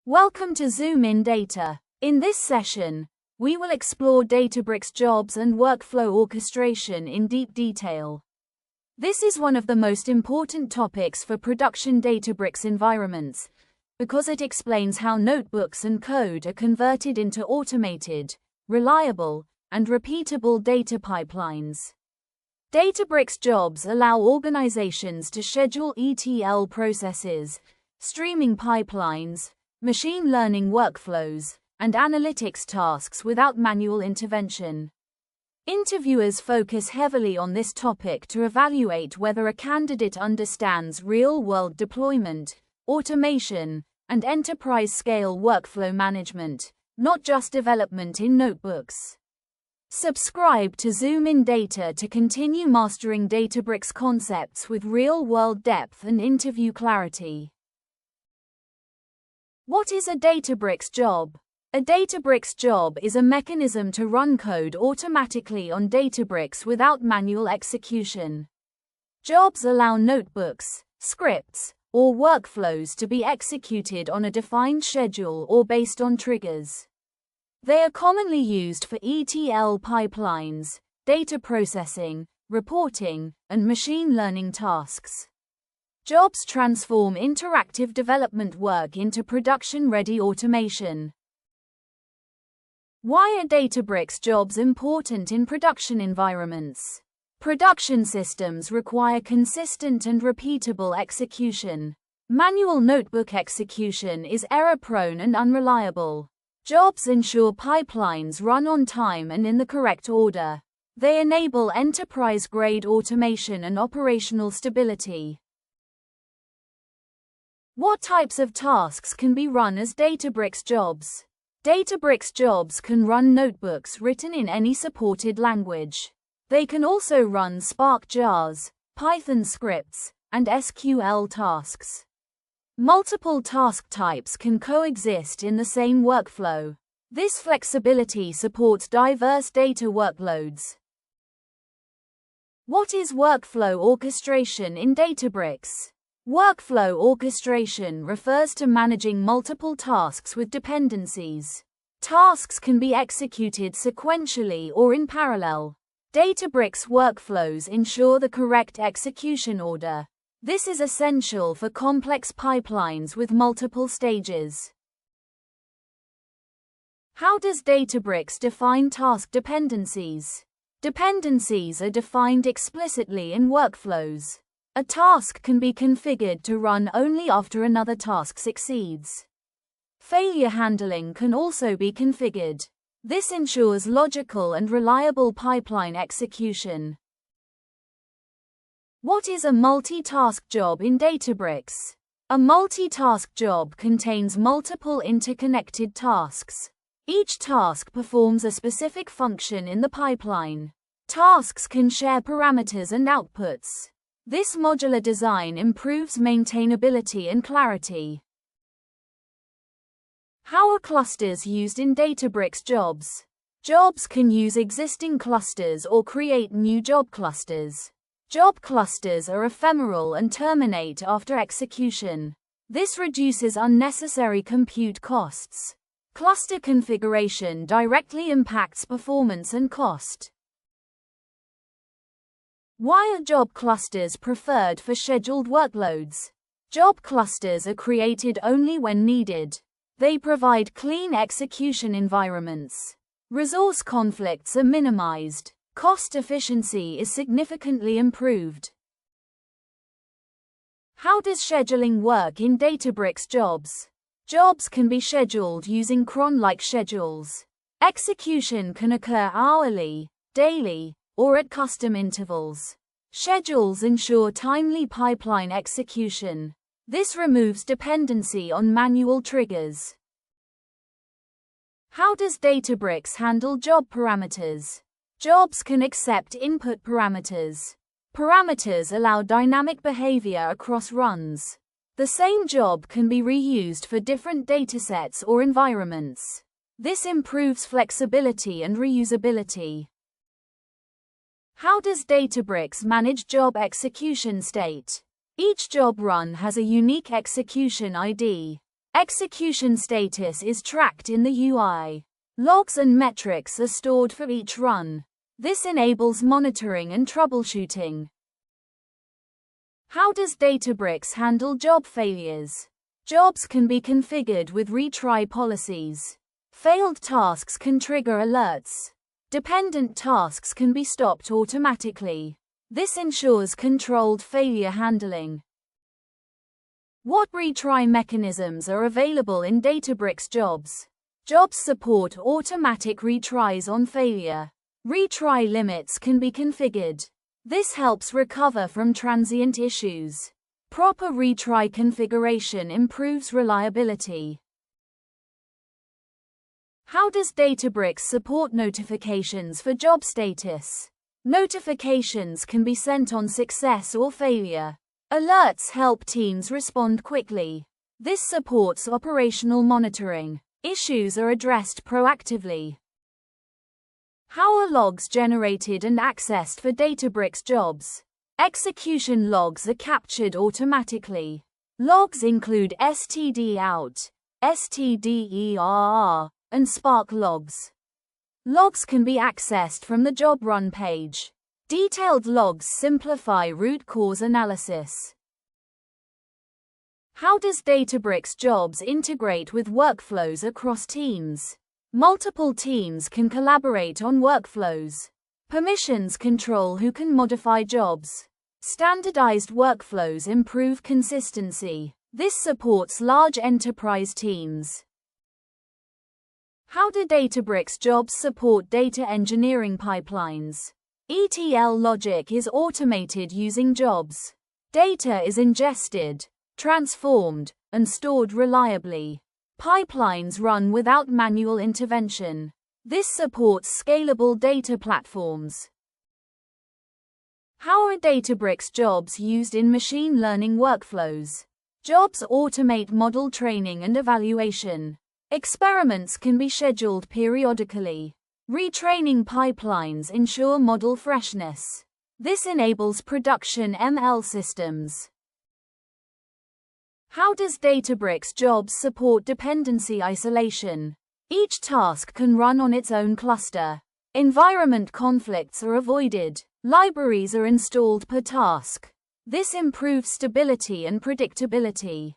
Welcome to Zoom in Data. In this session, we will explore Databricks jobs and workflow orchestration in deep detail. This is one of the most important topics for production Databricks environments, because it explains how notebooks and code are converted into automated, reliable, and repeatable data pipelines. Databricks jobs allow organizations to schedule ETL processes, streaming pipelines, machine learning workflows, and analytics tasks without manual intervention. Interviewers focus heavily on this topic to evaluate whether a candidate understands real-world deployment, automation, and enterprise-scale workflow management, not just development in notebooks. Subscribe to Zoom in Data to continue mastering Databricks concepts with real-world depth and interview clarity. What is a Databricks job? A Databricks job is a mechanism to run code automatically on Databricks without manual execution. Jobs allow notebooks, scripts, or workflows to be executed on a defined schedule or based on triggers. They are commonly used for ETL pipelines, data processing, reporting, and machine learning tasks. Jobs transform interactive development work into production-ready automation. Why are Databricks jobs important in production environments? Production systems require consistent and repeatable execution. Manual notebook execution is error-prone and unreliable. Jobs ensure pipelines run on time and in the correct order. They enable enterprise-grade automation and operational stability. What types of tasks can be run as Databricks jobs? Databricks jobs can run notebooks written in any supported language. They can also run Spark jars, Python scripts, and SQL tasks. Multiple task types can coexist in the same workflow. This flexibility supports diverse data workloads. What is workflow orchestration in Databricks? Workflow orchestration refers to managing multiple tasks with dependencies. Tasks can be executed sequentially or in parallel. Databricks workflows ensure the correct execution order. This is essential for complex pipelines with multiple stages. How does Databricks define task dependencies? Dependencies are defined explicitly in workflows. A task can be configured to run only after another task succeeds. Failure handling can also be configured. This ensures logical and reliable pipeline execution. What is a multitask job in Databricks? A multitask job contains multiple interconnected tasks. Each task performs a specific function in the pipeline. Tasks can share parameters and outputs. This modular design improves maintainability and clarity. How are clusters used in Databricks jobs? Jobs can use existing clusters or create new job clusters. Job clusters are ephemeral and terminate after execution. This reduces unnecessary compute costs. Cluster configuration directly impacts performance and cost. Why are job clusters preferred for scheduled workloads? Job clusters are created only when needed. They provide clean execution environments. Resource conflicts are minimized. Cost efficiency is significantly improved. How does scheduling work in Databricks jobs? Jobs can be scheduled using cron-like schedules. Execution can occur hourly, daily, or at custom intervals. Schedules ensure timely pipeline execution. This removes dependency on manual triggers. How does Databricks handle job parameters? Jobs can accept input parameters. Parameters allow dynamic behavior across runs. The same job can be reused for different datasets or environments. This improves flexibility and reusability. How does Databricks manage job execution state? Each job run has a unique execution ID. Execution status is tracked in the UI. Logs and metrics are stored for each run. This enables monitoring and troubleshooting. How does Databricks handle job failures? Jobs can be configured with retry policies. Failed tasks can trigger alerts. Dependent tasks can be stopped automatically. This ensures controlled failure handling. What retry mechanisms are available in Databricks jobs? Jobs support automatic retries on failure. Retry limits can be configured. This helps recover from transient issues. Proper retry configuration improves reliability. How does Databricks support notifications for job status? Notifications can be sent on success or failure. Alerts help teams respond quickly. This supports operational monitoring. Issues are addressed proactively. How are logs generated and accessed for Databricks jobs? Execution logs are captured automatically. Logs include stdout, stderr, and Spark logs. Logs can be accessed from the job run page. Detailed logs simplify root cause analysis. How does Databricks jobs integrate with workflows across teams? Multiple teams can collaborate on workflows. Permissions control who can modify jobs. Standardized workflows improve consistency. This supports large enterprise teams. How do Databricks jobs support data engineering pipelines? ETL logic is automated using jobs. Data is ingested, transformed, and stored reliably. Pipelines run without manual intervention. This supports scalable data platforms. How are Databricks jobs used in machine learning workflows? Jobs automate model training and evaluation. Experiments can be scheduled periodically. Retraining pipelines ensure model freshness. This enables production ML systems. How does Databricks jobs support dependency isolation? Each task can run on its own cluster. Environment conflicts are avoided. Libraries are installed per task. This improves stability and predictability.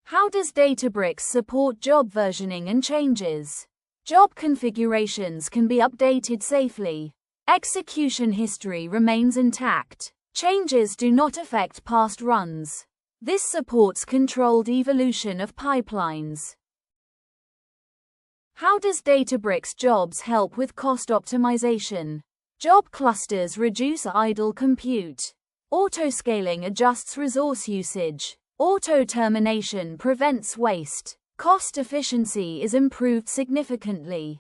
How does Databricks support job versioning and changes? Job configurations can be updated safely. Execution history remains intact. Changes do not affect past runs. This supports controlled evolution of pipelines. How does Databricks jobs help with cost optimization? Job clusters reduce idle compute. Autoscaling adjusts resource usage. Auto-termination prevents waste. Cost efficiency is improved significantly.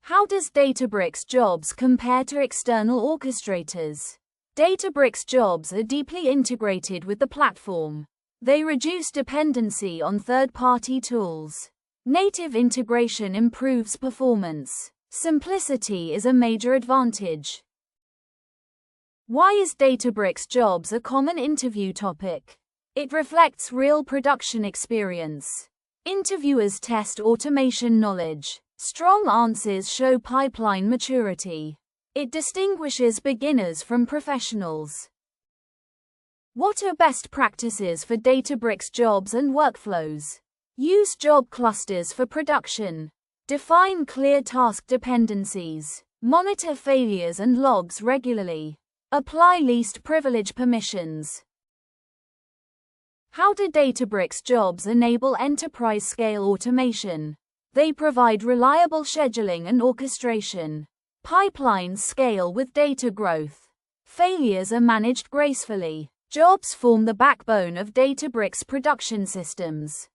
How does Databricks jobs compare to external orchestrators? Databricks jobs are deeply integrated with the platform. They reduce dependency on third-party tools. Native integration improves performance. Simplicity is a major advantage. Why is Databricks jobs a common interview topic? It reflects real production experience. Interviewers test automation knowledge. Strong answers show pipeline maturity. It distinguishes beginners from professionals. What are best practices for Databricks jobs and workflows? Use job clusters for production. Define clear task dependencies. Monitor failures and logs regularly. Apply least privilege permissions. How do Databricks jobs enable enterprise-scale automation? They provide reliable scheduling and orchestration. Pipelines scale with data growth. Failures are managed gracefully. Jobs form the backbone of Databricks production systems.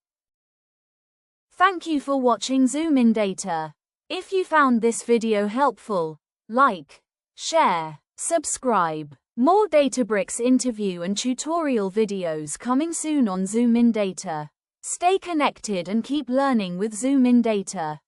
Thank you for watching Zoom in Data. If you found this video helpful, like, share, subscribe. More Databricks interview and tutorial videos coming soon on Zoom in Data. Stay connected and keep learning with Zoom in Data.